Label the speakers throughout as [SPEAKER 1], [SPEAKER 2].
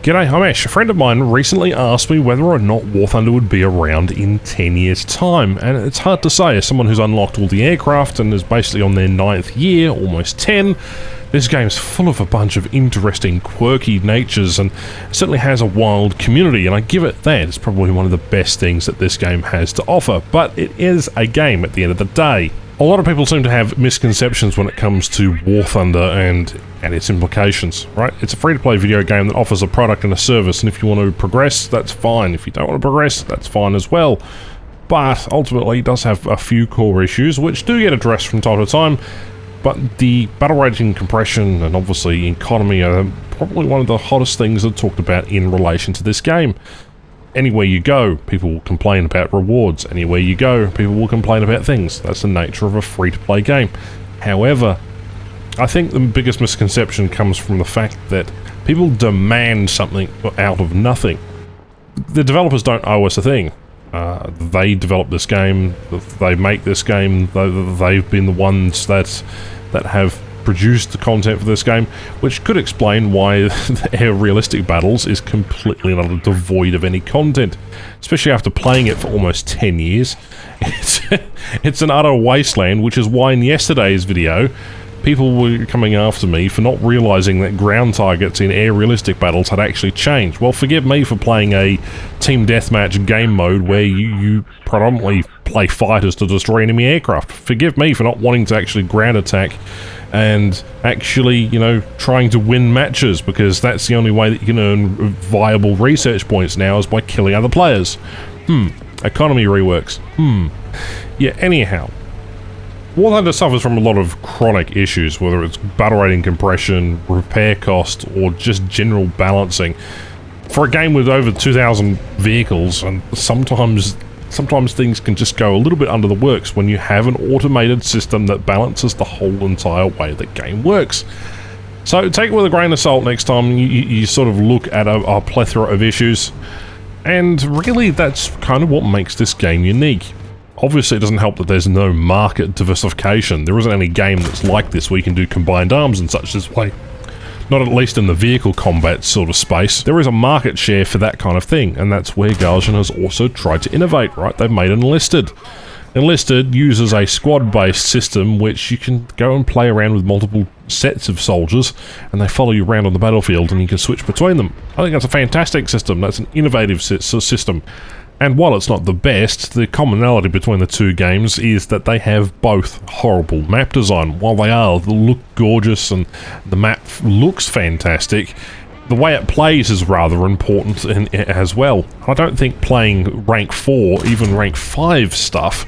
[SPEAKER 1] G'day, I'm Ash. A friend of mine recently asked me whether or not War Thunder would be around in 10 years' time, and it's hard to say. As someone who's unlocked all the aircraft and is basically on their 9th year, almost 10, this game's full of a bunch of interesting, quirky natures and certainly has a wild community, and I give it that. It's probably one of the best things that this game has to offer, but it is a game at the end of the day. A lot of people seem to have misconceptions when it comes to War Thunder and its implications, right? It's a free-to-play video game that offers a product and a service, and if you want to progress, that's fine. If you don't want to progress, that's fine as well. But ultimately, it does have a few core issues, which do get addressed from time to time, but the battle rating, compression, and obviously economy are probably one of the hottest things that are talked about in relation to this game. Anywhere you go, people will complain about rewards. Anywhere you go, people will complain about things. That's the nature of a free-to-play game. However, I think the biggest misconception comes from the fact that people demand something out of nothing. The developers don't owe us a thing. They develop this game, they make this game, they've been the ones that have produced the content for this game, which could explain why Air Realistic Battles is completely and utterly devoid of any content, especially after playing it for almost 10 years. It's an utter wasteland, which is why in yesterday's video, people were coming after me for not realising that ground targets in Air Realistic Battles had actually changed. Well, forgive me for playing a team deathmatch game mode where you predominantly play fighters to destroy enemy aircraft. Forgive me for not wanting to actually ground attack and actually, you know, trying to win matches, because that's the only way that you can earn viable research points now is by killing other players. Economy reworks. Yeah, anyhow. War Thunder suffers from a lot of chronic issues, whether it's battle rating, compression, repair cost, or just general balancing. For a game with over 2,000 vehicles, and sometimes things can just go a little bit under the works when you have an automated system that balances the whole entire way the game works. So take it with a grain of salt next time you sort of look at a plethora of issues, and really that's kind of what makes this game unique. Obviously, it doesn't help that there's no market diversification. There isn't any game that's like this where you can do combined arms and such this way. Not at least in the vehicle combat sort of space. There is a market share for that kind of thing, and that's where Galgen has also tried to innovate, right? They've made Enlisted. Enlisted uses a squad-based system which you can go and play around with multiple sets of soldiers, and they follow you around on the battlefield and you can switch between them. I think that's a fantastic system. That's an innovative system. And while it's not the best, the commonality between the two games is that they have both horrible map design. While they look gorgeous and the map looks fantastic, the way it plays is rather important as well. I don't think playing rank 4, even rank 5 stuff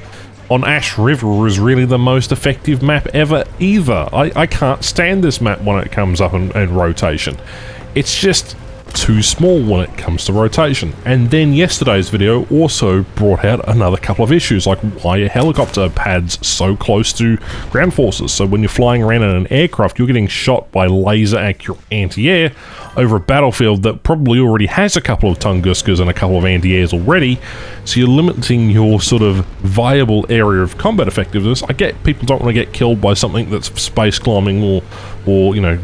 [SPEAKER 1] on Ash River is really the most effective map ever either. I can't stand this map when it comes up in rotation. It's just too small when it comes to rotation. And then yesterday's video also brought out another couple of issues, like why are helicopter pads so close to ground forces? So when you're flying around in an aircraft, you're getting shot by laser accurate anti-air over a battlefield that probably already has a couple of Tunguskas and a couple of anti-airs already, so you're limiting your sort of viable area of combat effectiveness. I get people don't want to get killed by something that's space climbing or you know,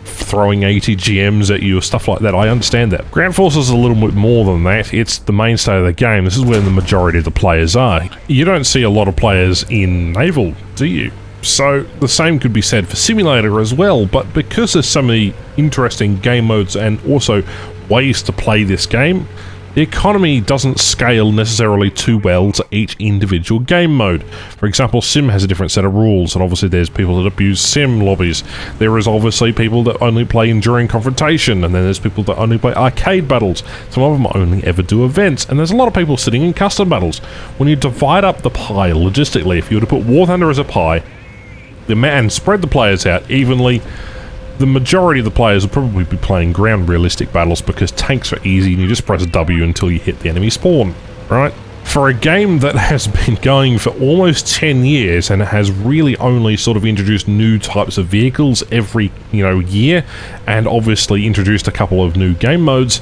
[SPEAKER 1] throwing ATGMs at you or stuff like that. I understand that. Ground Forces is a little bit more than that. It's the mainstay of the game. This is where the majority of the players are. You don't see a lot of players in Naval, do you? So the same could be said for Simulator as well, but because there's so many interesting game modes and also ways to play this game, the economy doesn't scale necessarily too well to each individual game mode. For example, Sim has a different set of rules, and obviously there's people that abuse Sim lobbies. There is obviously people that only play Enduring Confrontation, and then there's people that only play arcade battles. Some of them only ever do events, and there's a lot of people sitting in custom battles. When you divide up the pie logistically, if you were to put War Thunder as a pie, and spread the players out evenly, the majority of the players will probably be playing ground realistic battles because tanks are easy and you just press W until you hit the enemy spawn, right? For a game that has been going for almost 10 years and has really only sort of introduced new types of vehicles every, year, and obviously introduced a couple of new game modes,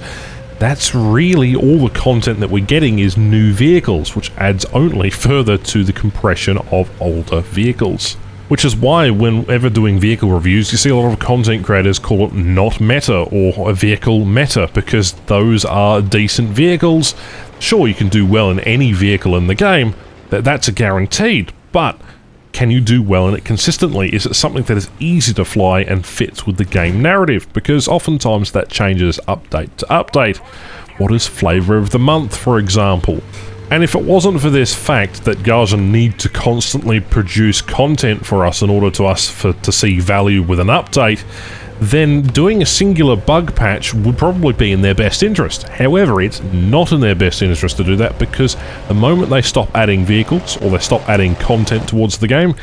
[SPEAKER 1] that's really all the content that we're getting is new vehicles, which adds only further to the compression of older vehicles. Which is why whenever doing vehicle reviews, you see a lot of content creators call it not meta or a vehicle meta, because those are decent vehicles. Sure, you can do well in any vehicle in the game, that's a guaranteed, but can you do well in it consistently? Is it something that is easy to fly and fits with the game narrative? Because oftentimes that changes update to update. What is flavor of the month, for example? And if it wasn't for this fact that Gaijin need to constantly produce content for us in order to see value with an update, then doing a singular bug patch would probably be in their best interest. However, it's not in their best interest to do that, because the moment they stop adding vehicles, or they stop adding content towards the game,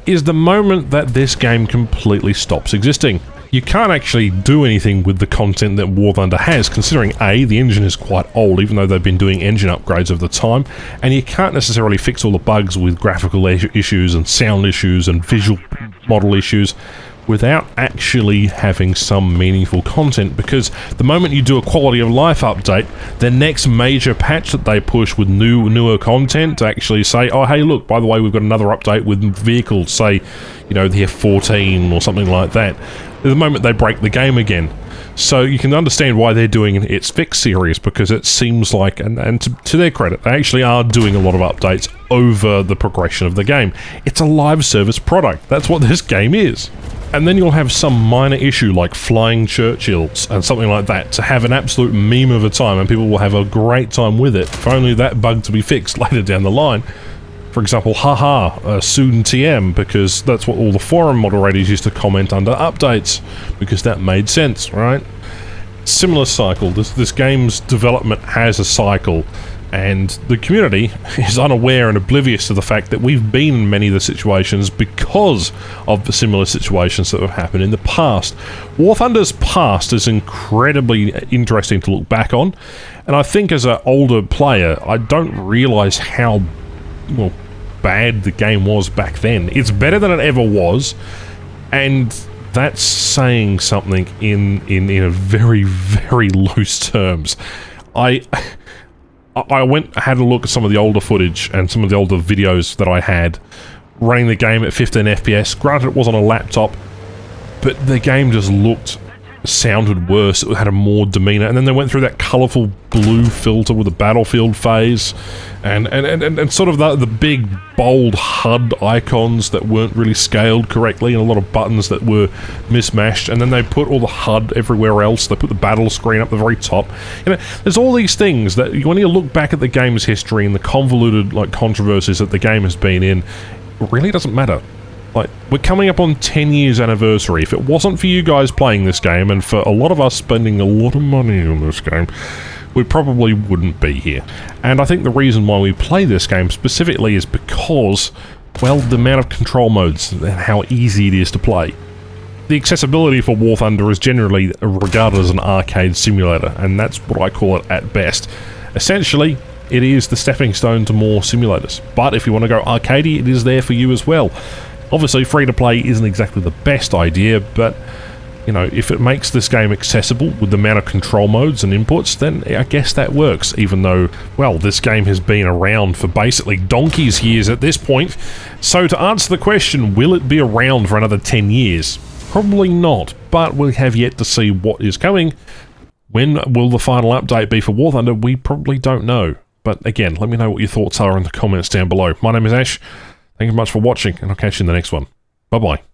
[SPEAKER 1] is the moment that this game completely stops existing. You can't actually do anything with the content that War Thunder has, considering A, the engine is quite old, even though they've been doing engine upgrades over the time, and you can't necessarily fix all the bugs with graphical issues and sound issues and visual model issues without actually having some meaningful content, because the moment you do a quality of life update, the next major patch that they push with newer content to actually say, oh hey look, by the way, we've got another update with vehicles, say, you know, the F14 or something like that, the moment they break the game again. So you can understand why they're doing an It's Fixed series, because it seems like, and to their credit, they actually are doing a lot of updates over the progression of the game. It's a live service product, that's what this game is. And then you'll have some minor issue like flying Churchills and something like that to have an absolute meme of a time, and people will have a great time with it, if only that bug to be fixed later down the line. For example, haha, soon TM, because that's what all the forum moderators used to comment under updates, because that made sense, right? Similar cycle. This game's development has a cycle, and the community is unaware and oblivious to the fact that we've been in many of the situations because of the similar situations that have happened in the past. War Thunder's past is incredibly interesting to look back on, and I think as an older player, I don't realise how, well, bad the game was back then. It's better than it ever was, and that's saying something in a very, very loose terms. I had a look at some of the older footage and some of the older videos that I had running the game at 15 FPS. Granted, it was on a laptop, but the game just sounded worse. It had a more demeanor, and then they went through that colourful blue filter with the battlefield phase, and sort of the big bold HUD icons that weren't really scaled correctly, and a lot of buttons that were mismatched, and then they put all the HUD everywhere else. They put the battle screen up the very top. You know, there's all these things that when you look back at the game's history and the convoluted like controversies that the game has been in, it really doesn't matter. Like, we're coming up on 10 years anniversary. If it wasn't for you guys playing this game, and for a lot of us spending a lot of money on this game, we probably wouldn't be here. And I think the reason why we play this game specifically is because, well, the amount of control modes and how easy it is to play. The accessibility for War Thunder is generally regarded as an arcade simulator, and that's what I call it at best. Essentially, it is the stepping stone to more simulators. But if you want to go arcadey, it is there for you as well. Obviously, free-to-play isn't exactly the best idea, but, you know, if it makes this game accessible with the amount of control modes and inputs, then I guess that works, even though, well, this game has been around for basically donkey's years at this point. So to answer the question, will it be around for another 10 years? Probably not, but we have yet to see what is coming. When will the final update be for War Thunder? We probably don't know. But again, let me know what your thoughts are in the comments down below. My name is Ash. Thank you very much for watching, and I'll catch you in the next one. Bye-bye.